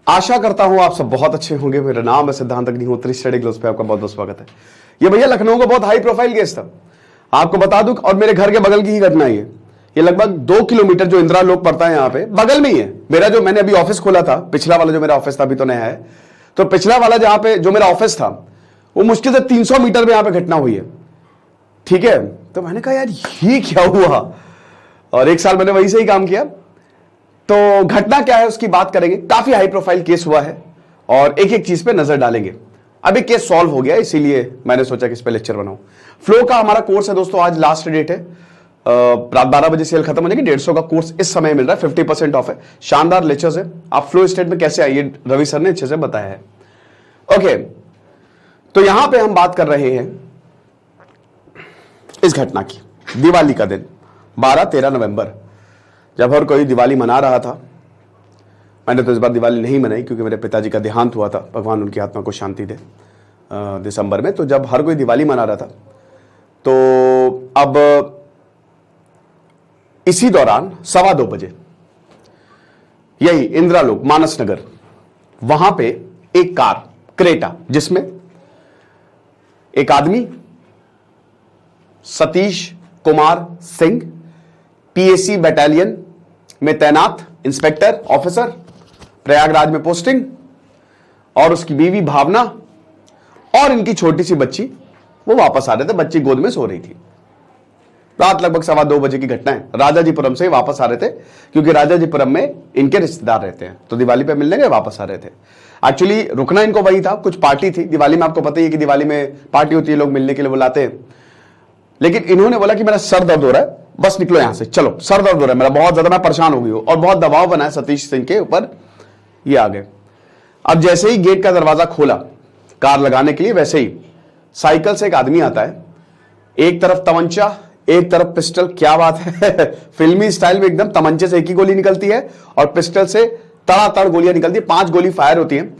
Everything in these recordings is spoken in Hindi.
आशा करता हूं आप सब बहुत अच्छे होंगे। मेरा नाम है सिद्धांत अग्निहोत्री, स्टडी ग्लोस पे आपका बहुत बहुत स्वागत है। ये भैया लखनऊ का बहुत हाई प्रोफाइल केस था, आपको बता दूं, और मेरे घर के बगल की ही घटना है ये लगभग 2 किलोमीटर जो इंदिरा लोक पड़ता है यहाँ पे बगल में ही है। मेरा जो मैंने अभी ऑफिस खोला था, पिछला वाला जो मेरा ऑफिस था, अभी तो नया है, तो पिछला वाला जहां पे जो मेरा ऑफिस था वो मुश्किल से 300 मीटर में यहां पे घटना हुई है। ठीक है, तो मैंने कहा यार ये क्या हुआ, और 1 साल मैंने वहीं से ही काम किया। तो घटना क्या है उसकी बात करेंगे। काफी हाई प्रोफाइल केस हुआ है और एक एक चीज पे नजर डालेंगे। अभी केस सॉल्व हो गया, इसीलिए मैंने सोचा कि इस पे लेक्चर बनाऊं। फ्लो का हमारा कोर्स है दोस्तों, आज लास्ट डेट है, रात 12 बजे सेल खत्म हो जाएगी। 150 का कोर्स इस समय मिल रहा है, 50% ऑफ है। शानदार लेक्चर्स है। आप फ्लो स्टेट में कैसे आइए, रवि सर ने अच्छे से बताया है। ओके, तो यहां पे हम बात कर रहे हैं इस घटना की। दिवाली का दिन 12-13 नवंबर, जब हर कोई दिवाली मना रहा था। मैंने तो इस बार दिवाली नहीं मनाई क्योंकि मेरे पिताजी का देहांत हुआ था, भगवान उनकी आत्मा को शांति दे, दिसंबर में। तो जब हर कोई दिवाली मना रहा था, तो अब इसी दौरान 2:15 बजे यही इंदिरा लोक मानस नगर, वहां पे एक कार क्रेटा, जिसमें एक आदमी सतीश कुमार सिंह, पीएसी बटालियन में तैनात इंस्पेक्टर ऑफिसर, प्रयागराज में पोस्टिंग, और उसकी बीवी भावना और इनकी छोटी सी बच्ची, वो वापस आ रहे थे। बच्ची गोद में सो रही थी। रात लगभग 2:15 बजे की घटना है। राजाजीपुरम से वापस आ रहे थे क्योंकि राजाजीपुरम में इनके रिश्तेदार रहते हैं, तो दिवाली पे मिलने गए, वापस आ रहे थे। एक्चुअली रुकना इनको वही था, कुछ पार्टी थी दिवाली में। आपको पता ही है कि दिवाली में पार्टी होती है, लोग मिलने के लिए बुलाते हैं। लेकिन इन्होंने बोला कि मेरा सर दर्द हो रहा है, बस निकलो यहां से, चलो सर दर्द हो रहा है मेरा बहुत ज्यादा, मैं परेशान हो गई हूं, और बहुत दबाव बना है सतीश सिंह के ऊपर। ये आ गए। अब जैसे ही गेट का दरवाजा खोला कार लगाने के लिए, वैसे ही साइकिल से एक आदमी आता है। एक तरफ तमंचा, एक तरफ पिस्टल। क्या बात है फिल्मी स्टाइल में एकदम। तमंचे से एक ही गोली निकलती है और पिस्टल से तड़ातड़ गोलियां निकलती है। 5 गोली फायर होती हैं,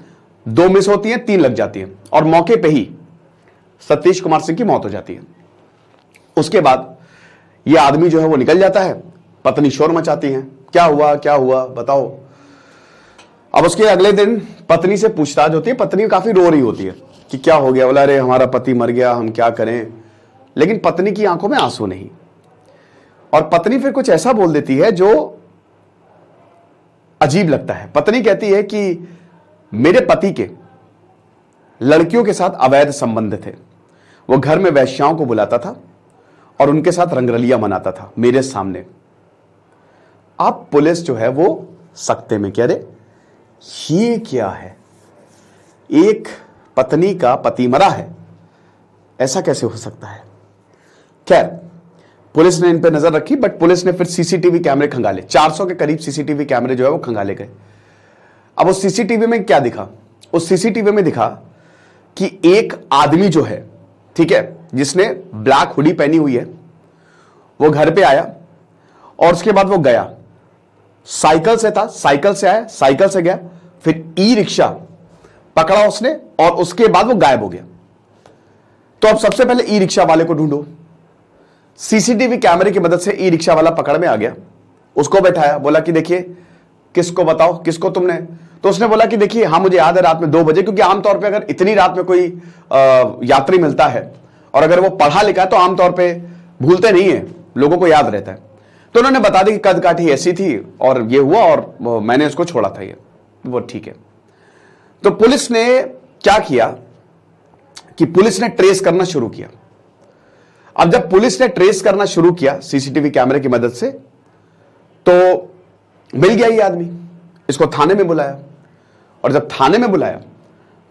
2 मिस होती हैं, 3 लग जाती हैं, और मौके पे ही सतीश कुमार सिंह की मौत हो जाती है। उसके बाद यह आदमी जो है वो निकल जाता है। पत्नी शोर मचाती है, क्या हुआ बताओ। अब उसके अगले दिन पत्नी से पूछताछ होती है। पत्नी काफी रो रही होती है कि क्या हो गया। बोला अरे हमारा पति मर गया, हम क्या करें। लेकिन पत्नी की आंखों में आंसू नहीं, और पत्नी फिर कुछ ऐसा बोल देती है जो अजीब लगता है। पत्नी कहती है कि मेरे पति के लड़कियों के साथ अवैध संबंध थे, वो घर में वैश्याओं को बुलाता था और उनके साथ रंगरलिया मनाता था मेरे सामने। अब पुलिस जो है वो सकते में, कह रहे ये क्या है, एक पत्नी का पति मरा है, ऐसा कैसे हो सकता है। खैर, पुलिस ने इन पे नजर रखी, बट पुलिस ने फिर सीसीटीवी कैमरे खंगाले। 400 के करीब सीसीटीवी कैमरे जो है वो खंगाले गए। अब उस सीसीटीवी में क्या दिखा, उस सीसीटीवी में दिखा कि एक आदमी जो है, ठीक है, जिसने ब्लैक हुडी पहनी हुई है, वो घर पे आया और उसके बाद वो गया। साइकिल से था, साइकिल से आया, साइकिल से गया, फिर ई रिक्शा पकड़ा उसने, और उसके बाद वो गायब हो गया। तो अब सबसे पहले ई रिक्शा वाले को ढूंढो। सीसीटीवी कैमरे की मदद से ई रिक्शा वाला पकड़ में आ गया। उसको बैठाया, बोला कि देखिए किसको बताओ, किसको तुमने। तो उसने बोला कि देखिए हाँ मुझे याद है रात में 2 बजे, क्योंकि आमतौर पे अगर इतनी रात में कोई यात्री मिलता है और अगर वो पढ़ा लिखा है तो आमतौर पे भूलते नहीं है, लोगों को याद रहता है। तो उन्होंने बता दी कि कद काठी ऐसी थी और ये हुआ और मैंने उसको छोड़ा था, ये वो ठीक है। तो पुलिस ने क्या किया कि पुलिस ने ट्रेस करना शुरू किया। अब जब पुलिस ने ट्रेस करना शुरू किया सीसीटीवी कैमरे की मदद से, तो मिल गया ये आदमी। इसको थाने में बुलाया, और जब थाने में बुलाया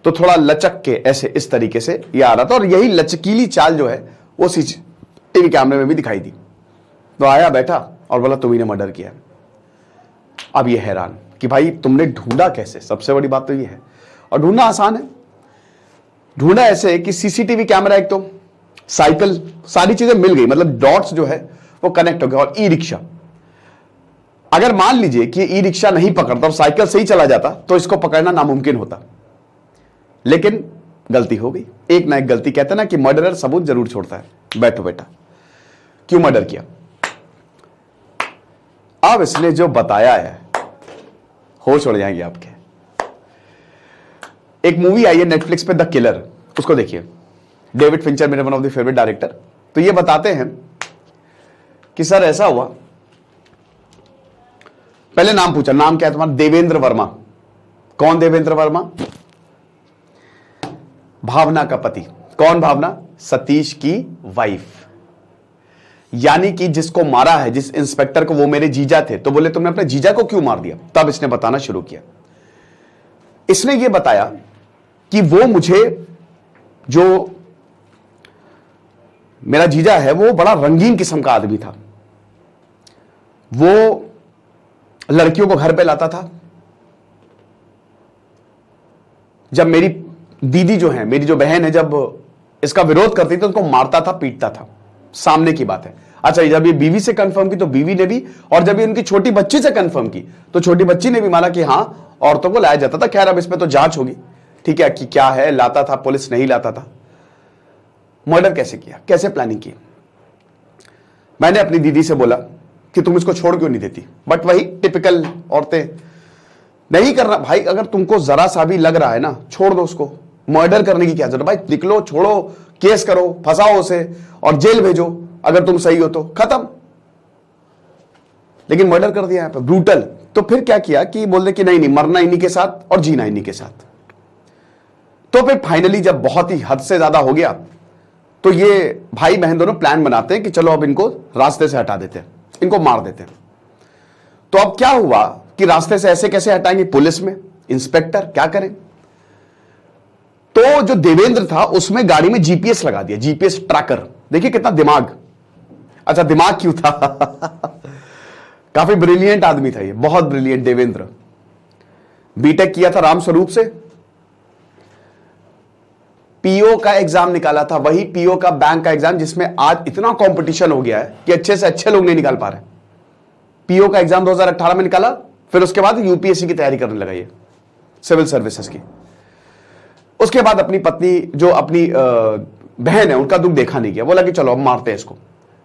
तो थोड़ा लचक के ऐसे इस तरीके से ये आ रहा था, और यही लचकीली चाल जो है वो सीसीटीवी कैमरे में भी दिखाई दी। तो आया, बैठा और बोला तुम ही ने मर्डर किया। अब ये हैरान कि भाई तुमने ढूंढा कैसे, सबसे बड़ी बात तो ये है। और ढूंढना आसान है। ढूंढा ऐसे कि सीसीटीवी कैमरा, एक तो साइकिल, सारी चीजें मिल गई, मतलब डॉट्स जो है वो कनेक्ट हो गया। और ई रिक्शा, अगर मान लीजिए कि ई रिक्शा नहीं पकड़ता और साइकिल से ही चला जाता तो इसको पकड़ना नामुमकिन होता। लेकिन गलती हो गई, एक ना एक गलती। कहते ना कि मर्डरर सबूत जरूर छोड़ता है। बैठो बेटा, क्यों मर्डर किया। अब इसने जो बताया है, होश उड़ जाएंगे आपके। एक मूवी आई है नेटफ्लिक्स पे, द किलर, उसको देखिए। डेविड फिंचर मेरे one of the favourite director. तो ये बताते हैं कि सर ऐसा हुआ, पहले नाम पूछा, नाम क्या है तुम्हारा? देवेंद्र वर्मा। कौन देवेंद्र वर्मा? भावना का पति। कौन भावना? सतीश की वाइफ। यानी कि जिसको मारा है, जिस इंस्पेक्टर को, वो मेरे जीजा थे। तो बोले तुमने अपने जीजा को क्यों मार दिया? तब इसने बताना शुरू किया। इसने ये बताया कि वो मुझे, जो मेरा जीजा है वो बड़ा रंगीन किस्म का आदमी था। वो लड़कियों को घर पे लाता था। जब मेरी दीदी जो है, मेरी जो बहन है, जब इसका विरोध करती थी तो उनको मारता था, पीटता था। सामने की बात है। अच्छा, जब ये बीवी से कंफर्म की तो बीवी ने भी, और जब ये उनकी छोटी बच्ची से कंफर्म की तो छोटी बच्ची ने भी माना कि हां, औरतों को लाया जाता था। खैर अब इसमें तो जांच होगी, ठीक है, कि क्या है, लाता था, पुलिस नहीं लाता था। मर्डर कैसे किया, कैसे प्लानिंग की? मैंने अपनी दीदी से बोला कि तुम इसको छोड़ क्यों नहीं देती, बट वही टिपिकल औरतें, नहीं करना भाई। अगर तुमको जरा सा भी लग रहा है ना, छोड़ दो उसको। मर्डर करने की क्या जरूरत भाई? निकलो, छोड़ो, केस करो, फंसाओ उसे और जेल भेजो, अगर तुम सही हो तो खत्म। लेकिन मर्डर कर दिया यहां पे, ब्रूटल। तो फिर क्या किया कि बोल दे कि नहीं, मरना इन्हीं के साथ और जीना इन्हीं के साथ। तो फिर फाइनली जब बहुत ही हद से ज्यादा हो गया तो ये भाई बहन दोनों प्लान बनाते हैं कि चलो अब इनको रास्ते से हटा देते हैं, इनको मार देते हैं। तो अब क्या हुआ कि रास्ते से ऐसे कैसे हटाएंगे? पुलिस में इंस्पेक्टर क्या करें? तो जो देवेंद्र था उसमें गाड़ी में जीपीएस लगा दिया, जीपीएस ट्रैकर। देखिए कितना दिमाग। अच्छा, दिमाग क्यों था? काफी ब्रिलियंट आदमी था ये, बहुत ब्रिलियंट देवेंद्र। बीटेक किया था रामस्वरूप से, पीओ का एग्जाम निकाला था, वही पीओ का बैंक का एग्जाम जिसमें आज इतना कंपटीशन हो गया है कि अच्छे से अच्छे लोग नहीं निकाल पा रहे। पीओ का एग्जाम 2018 में निकाला, फिर उसके बाद यूपीएससी की तैयारी करने लगा ये, सिविल सर्विसेज की। उसके बाद अपनी पत्नी, जो अपनी बहन है, उनका दुख देखा नहीं गया, बोला कि चलो अब मारते हैं इसको।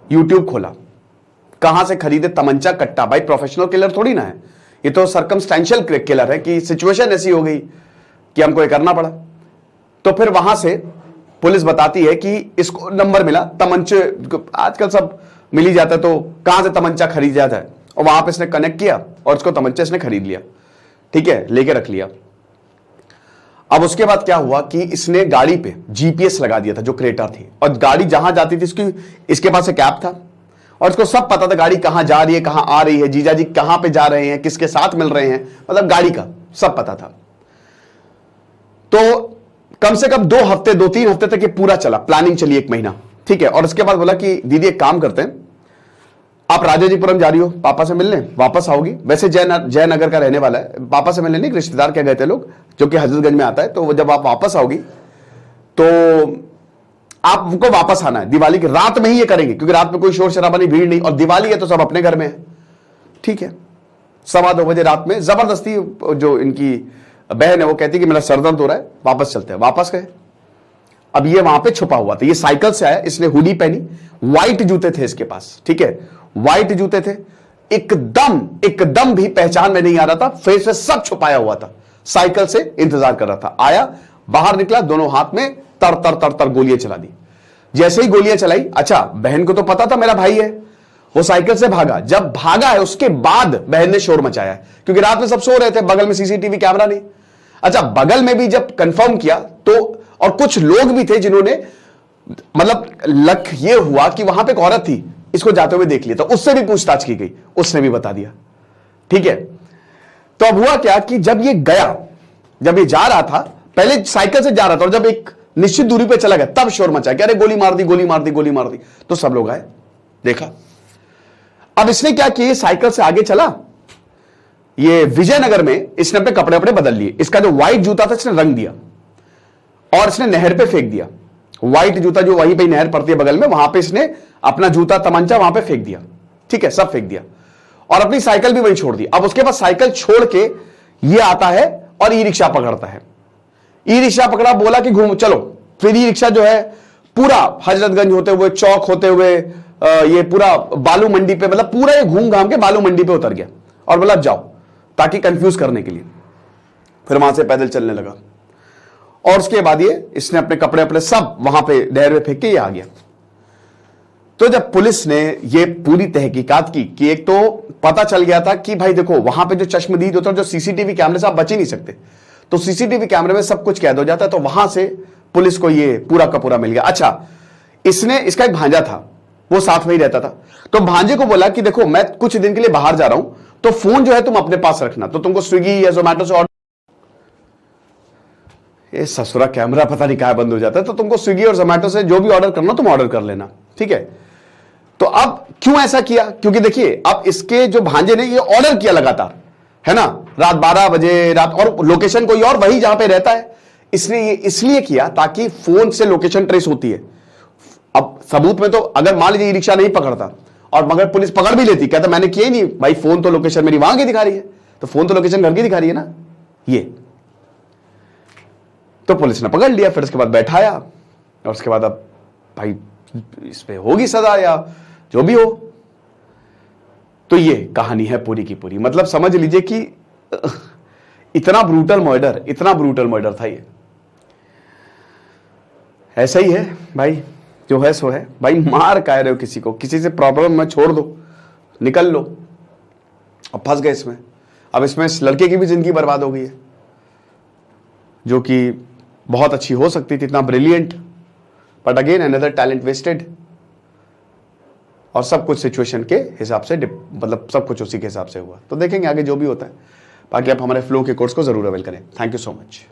यूट्यूब खोला, कहां से खरीदे तमंचा कट्टा। भाई प्रोफेशनल किलर थोड़ी ना है ये, तो सर्कमस्टेंशियल किलर है कि सिचुएशन ऐसी हो गई कि हमको ये करना पड़ा। तो फिर वहां से पुलिस बताती है कि इसको नंबर मिला तमंचे, आजकल सब मिल ही जाता है, तो कहां से तमंचा खरीद जाता है, और वहां पे इसने कनेक्ट किया और इसको तमंचा इसने खरीद लिया, ठीक है, लेके रख लिया। अब उसके बाद क्या हुआ कि इसने गाड़ी पे जीपीएस लगा दिया था, जो क्रेटा थी, और गाड़ी जहां जाती थी इसकी, इसके पास एक ऐप था और इसको सब पता था गाड़ी कहां जा रही है, कहां आ रही है, जीजा जी कहां पे जा रहे हैं, किसके साथ मिल रहे हैं, मतलब गाड़ी का सब पता था। तो कम से कम 2 हफ्ते, 2-3 हफ्ते तक ये पूरा चला, प्लानिंग चली 1 महीना, ठीक है। और उसके बाद बोला कि दीदी एक काम करते हैं, आप राजाजीपुरम जा रही हो पापा से मिलने, वापस आओगी, वैसे जयनगर का रहने वाला है, पापा से मिलने नहीं, रिश्तेदार क्या गए थे लोग, जो कि हजरतगंज में आता है। तो जब आप वापस आओगी तो आपको वापस आना है, दिवाली की रात में ही ये करेंगे, क्योंकि रात में कोई शोर शराबा नहीं, भीड़ नहीं, और दिवाली है तो सब अपने घर में है, ठीक है। 2:15 बजे रात में जबरदस्ती जो इनकी बहन है वो कहती कि मेरा सर दर्द हो रहा है, वापस चलते हैं। वापस गए। अब ये वहां पे छुपा हुआ था, ये साइकिल से आया, इसने हुडी पहनी, व्हाइट जूते थे इसके पास, ठीक है, व्हाइट जूते थे, एकदम भी पहचान में नहीं आ रहा था, फेस से सब छुपाया हुआ था, साइकिल से इंतजार कर रहा था। आया, बाहर निकला, दोनों हाथ में तर तर तर तर गोलियां चला दी। जैसे ही गोलियां चलाई, अच्छा बहन को तो पता था मेरा भाई है, वो साइकिल से भागा। जब भागा है उसके बाद बहन ने शोर मचाया है, क्योंकि रात में सब सो रहे थे, बगल में सीसीटीवी कैमरा नहीं। अच्छा, बगल में भी जब कंफर्म किया तो, और कुछ लोग भी थे जिन्होंने, मतलब लक ये हुआ कि वहां पे एक औरत थी, इसको जाते हुए देख लिया, तो उससे भी पूछताछ की गई, उसने भी बता दिया, ठीक है। तो अब हुआ क्या कि जब ये गया, जब ये जा रहा था, पहले साइकिल से जा रहा था, और जब एक निश्चित दूरी पे चला गया तब शोर मचा कि अरे गोली मार दी, गोली मार दी, गोली मार दी। तो सब लोग आए, देखा। अब इसने क्या किया, साइकिल से आगे चला, ये विजयनगर में इसने अपने कपड़े वपड़े बदल लिए, इसका जो व्हाइट जूता था इसने रंग दिया और इसने नहर पे फेंक दिया। व्हाइट जूता जो वहीं पे नहर पड़ती है बगल में, वहां पे इसने अपना जूता तमंचा वहां पे फेंक दिया, ठीक है, सब फेंक दिया, और अपनी साइकिल भी वहीं छोड़ दी। अब उसके बाद साइकिल छोड़ के ये आता है और ई रिक्शा पकड़ता है। ई रिक्शा पकड़ा, बोला कि घूम चलो। फिर ई रिक्शा जो है पूरा हजरतगंज होते हुए, चौक होते हुए, ये पूरा बालू मंडी पे, मतलब पूरा ये घूम घाम के बालू मंडी पे उतर गया और बोला जाओ, ताकि कंफ्यूज करने के लिए। फिर वहां से पैदल चलने लगा और उसके बाद इसने अपने कपड़े अपने सब वहां पे नहर में फेंक के ये आ गया। तो जब पुलिस ने ये पूरी तहकीकात की कि एक तो पता चल गया था कि भाई देखो वहां पे जो चश्मदीद होता है, जो सीसीटीवी कैमरे से आप बच ही नहीं सकते, तो सीसीटीवी कैमरे में सब कुछ कैद हो जाता है, तो वहां से पुलिस को ये पूरा का पूरा मिल गया। अच्छा, इसका एक भांजा था, वो साथ में ही रहता था, तो भांजे को बोला कि देखो मैं कुछ दिन के लिए बाहर जा रहा हूं, तो फोन जो है तुम अपने पास रखना, तो तुमको स्विगी या जोमेटो से ऑर्डर, ये ससुरा कैमरा पता नहीं कहां बंद हो जाता है, तो तुमको स्विगी और जोमेटो से जो भी ऑर्डर करना तुम ऑर्डर कर लेना, ठीक है। तो अब क्यों ऐसा किया, क्योंकि देखिए अब इसके जो भांजे ने ये ऑर्डर किया लगातार, है ना, रात 12 बजे रात, और लोकेशन कोई और वही जहां पे रहता है, इसने ये इसलिए किया ताकि फोन से लोकेशन ट्रेस होती है। अब सबूत में तो अगर मान लीजिए रिक्शा नहीं पकड़ता और मगर पुलिस पकड़ भी लेती, कहता मैंने किया ही नहीं भाई, फोन तो लोकेशन मेरी वहां की दिखा रही है, तो फोन तो लोकेशन घर की दिखा रही है ना ये, तो पुलिस ने पकड़ लिया, फिर उसके बाद बैठाया, और उसके बाद अब भाई इस पे होगी सजा या जो भी हो। तो ये कहानी है पूरी की पूरी, मतलब समझ लीजिए कि इतना ब्रूटल मर्डर था ये। ऐसा ही है भाई, जो है सो है भाई, मार कह रहे हो किसी को, किसी से प्रॉब्लम में छोड़ दो, निकल लो, अब फंस गए इसमें। अब इसमें इस लड़के की भी जिंदगी बर्बाद हो गई है, जो कि बहुत अच्छी हो सकती थी, इतना brilliant, but again another talent wasted, और सब कुछ सिचुएशन के हिसाब से, मतलब सब कुछ उसी के हिसाब से हुआ। तो देखेंगे आगे जो भी होता है। बाकी आप हमारे फ्लो के कोर्स को जरूर अवेल करें। Thank you so much.